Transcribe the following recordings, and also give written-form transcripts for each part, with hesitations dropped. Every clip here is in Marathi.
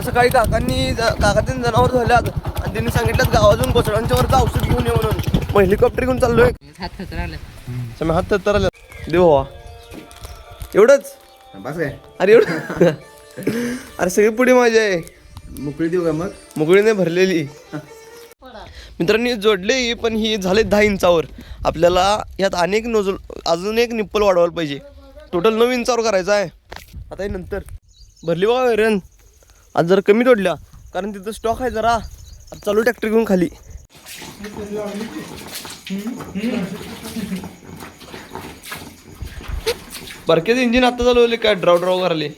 सकाळी काकांनी जनावर झाल्यात आणि त्यांनी सांगितलं गावातून कोसळांच्या वरचं औषध घेऊन ये म्हणून. मग हेलिकॉप्टर घेऊन चाललोय. हात तर आलं देऊ भावा एवढंच बस काय. अरे एवढं अरे सगळी पुढे माझी आहे. मोकळी देऊ का मग. मोकळीने भरलेली. मित्रांनी जोडले पण ही झाले 10 इंचावर. आपल्याला यात अनेक नोजल अजून एक निप्पल वाढवायला पाहिजे. टोटल 9 इंचावर करायचं आहे. आता हे नंतर भरली बघा वैरण. आज जरा कमी तोडल्या कारण तिथं स्टॉक आहे जरा. आता चालू ट्रॅक्टर घेऊन खाली. बरकेच इंजिन आता चालवले काय ड्राव करायले.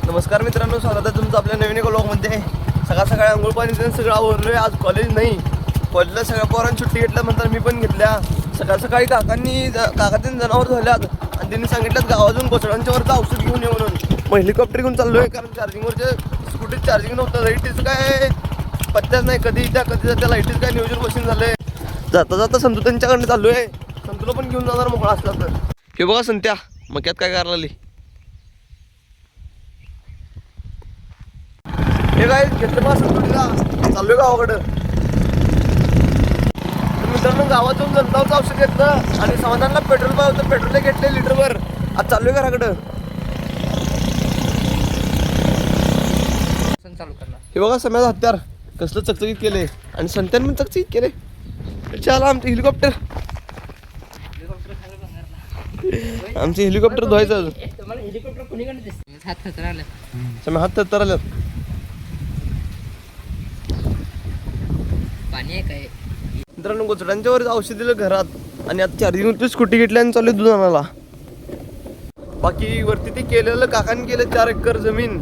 नमस्कार मित्रांनो, स्वागत आहे तुमचं आपल्या नवीन एका व्लॉगमध्ये. सकाळी आंघोळ पाणी सगळं आवरलोय. आज कॉलेज नाही. कॉलेजला सगळ्या पोरांनी सुट्टी घेतल्या म्हणतात मी पण घेतल्या. सकाळी काकांनी जनावर झाल्यात आणि त्यांनी सांगितलं गावातून कोसळांच्या वरचं औषध घेऊन ये म्हणून. मग हेलिकॉप्टर घेऊन चाललोय कारण चार्जिंगवरच्या स्कूटीत चार्जिंग नव्हतं. लाईटीचं काय पत्त्याच नाही. कधी त्या लाईटीचं काय नियोजन बसून झालंय. जाता संतू त्यांच्याकडनं चाललोय. संतूला पण घेऊन जाणार मोकळा असला तर. हे बघा संत्या मक्यात काय करायला आली. हे काय घेतलं बा संतूला चाललोय गावाकडं. मित्रांनो गावातून जनतावरचं औषध घेतलं आणि समाधानला पेट्रोल पाहिजे होतं. पेट्रोल घेतले लिटरभर. आज चाललोय घराकडं. हे बघा सम्याचं हत्यार कसलं चकचकीत केले आणि संत्यान पण चकचकीत केले. चला आमचं हेलिकॉप्टर धुवायचं अजून. हात तर आल्यात. मित्रांनो गोचड्यांच्या वर औषध दिलं घरात आणि आता चार्जिंग स्कूटी घेतली आणि चालू दूध आणायला. बाकी वरती ते केलेलं काकांनी केलं 4 एकर जमीन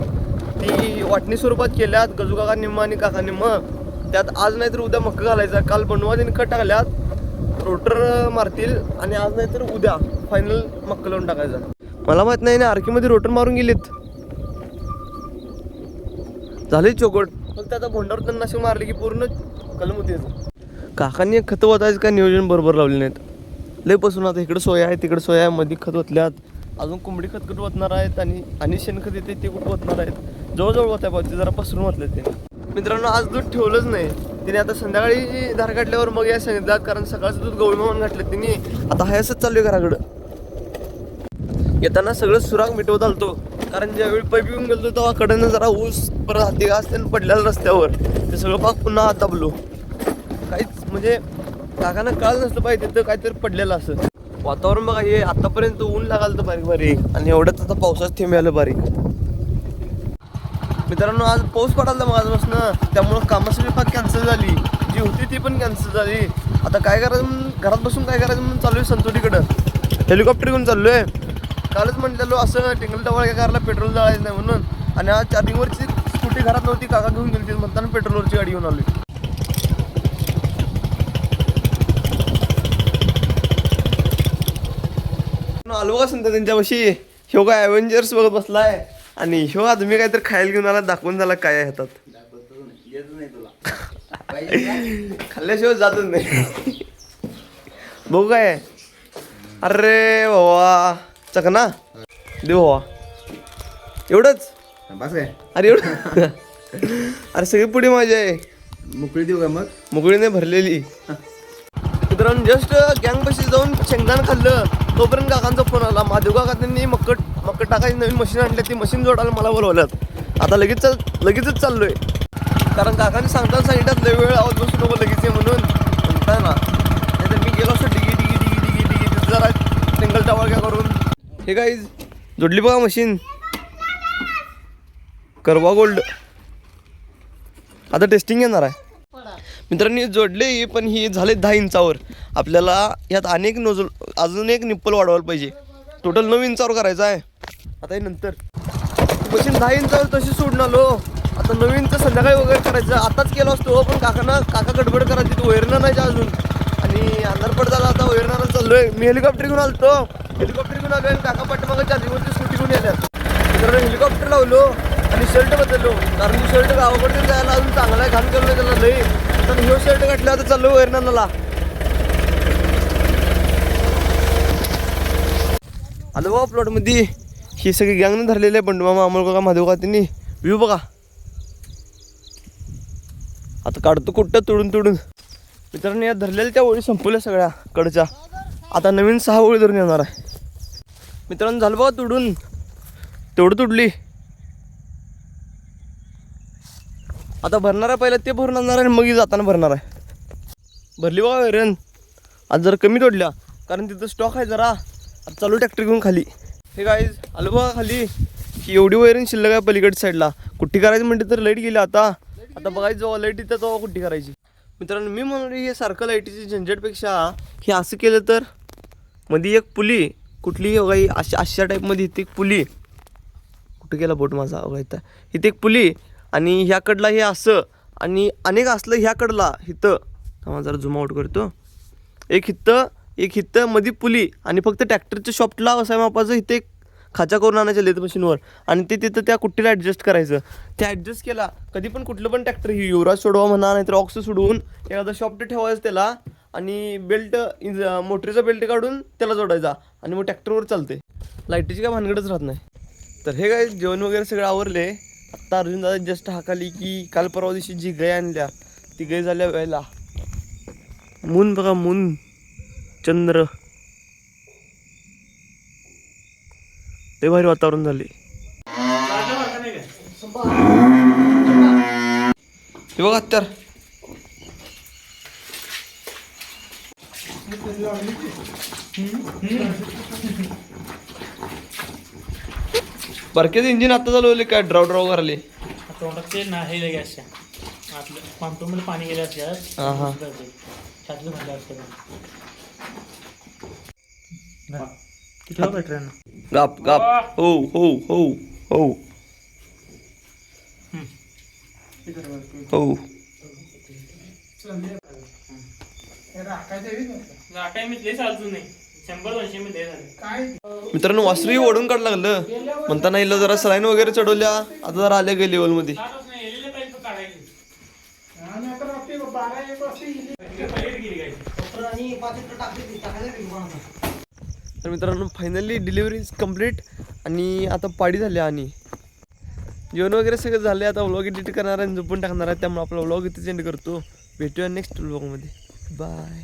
ती वाटणी स्वरूपात केल्यात. गजू काका निम्मा आणि काका निम्मा. त्यात आज नाहीतर उद्या मक्का घालायचा. काल बनवा त्यांनी कट टाकल्यात. रोटर मारतील आणि आज नाहीतर उद्या फायनल मक्का लावून टाकायचा. मला माहित नाही ना आरकीमध्ये रोटर मारून गेलेत. झाले चोकट. फक्त आता भोंडावर त्यांना अशी मारली की पूर्ण कलम होते. काकांनी खतं वतायचं काय नियोजन बरोबर लावले नाहीत. लय पासून आता इकडे सोया आहे तिकडे सोया आहे. मध्ये खत वतल्यात. अजून कोंबडी खत कुठं वतणार आहेत आणि शेणखत येते ते कुठं वतणार आहेत. जवळजवळ वताय पाहिजे जरा पसरून वतले ते. मित्रांनो आज दूध ठेवलंच नाही तिने. आता संध्याकाळी धार काढल्यावर मग या सांगितलं कारण सकाळचं दूध गवळी म्हणून घातलं तिने. आता हाय असंच चालू आहे घराकडं. येताना सगळं सुराग मिटवत आलतो कारण ज्यावेळी पैप येऊन गेलो तेव्हा कडनं जरा ऊस परत हाती घास त्यांना पडलेलं रस्त्यावर. ते सगळं पाक पुन्हा हात दाबलो. काहीच म्हणजे काकांना कळलं नसलं पाहिजे तिथं काहीतरी पडलेलं असं. वातावरण बघा हे आतापर्यंत ऊन लागाल तर बारीक आणि एवढंच आता पावसाच थेंब आलं बारीक. मित्रांनो आज पाऊस पडायला माझ्यापासून त्यामुळं कामं सगळी पाक कॅन्सल झाली. जी होती ती पण कॅन्सल झाली. आता काय करायचं घरात बसून काय करायचं म्हणून चालू आहे संतोडीकडं. हेलिकॉप्टर घेऊन चाललोय. कालच म्हटलेलो असं टिंगल टवाळ काय करायला पेट्रोल जाळायचं नाही म्हणून. आणि आज चार्जिंगवरची स्कूटी घरात नव्हती काका घेऊन गेली म्हणताना पेट्रोलवरची गाडी घेऊन आली. आलो का संत त्यांच्यापाशी. ह्यो काय ॲव्हेंजर्स बघत बसलाय आणि ह्यो आज मी काहीतरी खायला घेऊन आला. दाखवून झाला काय हातात. खाल्ल्याशिवाय जातच नाही. बघू काय. अरे भावा चकना देऊ भावा एवढंच बस काय. अरे एवढं अरे सगळी पुढे माझी आहे. मोकळी देऊ का मग. मोकळीने भरलेली. मित्रांनो जस्ट गँगपाशी जाऊन शेंगदाणा खाल्लं तोपर्यंत काकांचा फोन आला. महादेव काका त्यांनी मक्कट टाकायची नवीन मशीन आणली. ती मशीन जोडायला मला बोलवल्यात. आता लगेचच चाललोय कारण काकांनी सांगितलं लय वेळ आवाज बसू नको लगेच आहे म्हणून म्हणताय ना. नाही तर मी गेलो असं डिगी तिथं जरा सिंगल टावर काय करून. हे काय जोडली बघा मशीन करवा गोल्ड. आता टेस्टिंग येणार आहे. मित्रांनी जोडले पण ही झाले 10 इंचावर. आपल्याला यात अनेक नोजल अजून एक निप्पल वाढवायला पाहिजे. टोटल 9 इंचावर करायचं आहे. आता हे नंतर मशीन 10 इंचावर तशी सोडून आलो. आता 9 इंच संध्याकाळी वगैरे करायचं. आताच केलं असतो पण काका गडबड करायची. तिथं वैरणं नाही अजून आणि अंधार पड झाला. आता वैरणाला चाललोय. मी हेलिकॉप्टर घेऊन आलो आणि काका पाठीमागं चार्जिंगवरची स्कूटी घेऊन येतात. तर हेलिकॉप्टर लावलो आणि शर्ट बदललो कारण शर्ट गावाकडे जायला अजून चांगला आहे. घाण केलं त्याला लई. तर ह्यो शर्ट घातला आता चाललो वैरणाला. आलो बा प्लॉटमध्ये. ही सगळी गँगने धरलेली आहे. बंडू मामा, अमोल काका, महादेव काका त्यांनी. व्ह्यू बघा. आता काढतो कुठं तोडून. मित्रांनो या धरलेल्या त्या ओळी संपवल्या सगळ्या कडच्या. आता नवीन 6 ओळी धरून येणार आहे. मित्रांनो झालं बघा तोडून. तेवढं तुडली. आता भरणार आहे. पहिलं ते भरून आणणार आहे आणि मग जाताना भरणार आहे. भरली बघा वैरण. आज जरा कमी तोडल्या कारण तिथं स्टॉक आहे जरा. आता चालू ट्रॅक्टर घेऊन खाली. हे गाईज आलं बघा खाली की एवढी वैरण शिल्लक आहे पलीकडच्या साईडला. कुट्टी करायची म्हणते तर लाईट गेली. आता बघायचं जेव्हा लाईट येतं तेव्हा कुट्टी करायची. मित्रांनो मी म्हणून हे सारखं लाईटीची झंझटपेक्षा हे असं केलं तर मध्ये एक पुली कुठली काही अशा टाईपमध्ये इथे एक पुली. कुठं गेला बोट माझा बघा इथं. इथे एक पुली आणि ह्याकडला हे असं आणि अनेक असलं ह्याकडला इथं. थांबा जरा झूम आउट करतो. एक हित्तं मध्ये पुली आणि फक्त ट्रॅक्टरच्या शॉपला असं मापाचं इथे एक खाचा करून आणायचं लेथ मशीनवर आणि ते तिथं त्या कुट्टीला ॲडजस्ट करायचं. ते ॲडजस्ट केला कधी पण कुठलं पण ट्रॅक्टर ही युवराज सोडवा म्हणा नाहीतर ऑक्स सोडवून एखादा शॉफ्ट ठेवायचं त्याला आणि बेल्ट मोटरीचा बेल्ट काढून त्याला जोडायचा आणि मग ट्रॅक्टरवर चालते. लाईटीची काय भानगडच राहत नाही. तर हे काय जेवण वगैरे सगळं आवरले. आत्ता अर्जुन दादा जस्ट हाकाली की काल परवा दिवशी जी गाय आणल्या ती गाय झाल्या वेळेला. मून बघा मून चंद्र ते भारी वातावरण झाले. हे बघा हत्यार बारकेच इंजिन आता चालवले काय ड्राव करायले. तोंडात तेल नाही लगे अशा आतलं पंपामध्ये पाणी गेलं असल्यास हा छातलं भरलं असतं. किती वेळ भेटणार गाप गाप हो हो हो हो हो. काय मी लई चालतो नाही 100-200 मिनिट झाले. मित्रांनो वासरू ओढून काढ लागलं म्हणताना इला जरा सलाईन वगैरे चढवल्या. आता जरा आल्या गे लेवल मध्ये. तर मित्रांनो फायनली डिलिव्हरी कम्प्लीट आणि आता पाडी झाली आणि जेवण वगैरे सगळं झाले. आता व्लॉग एडिट करणार आणि झोपून टाकणार आहे त्यामुळे आपला व्लॉग इथे एंड करतो. भेटूया नेक्स्ट व्लॉगमध्ये. बाय.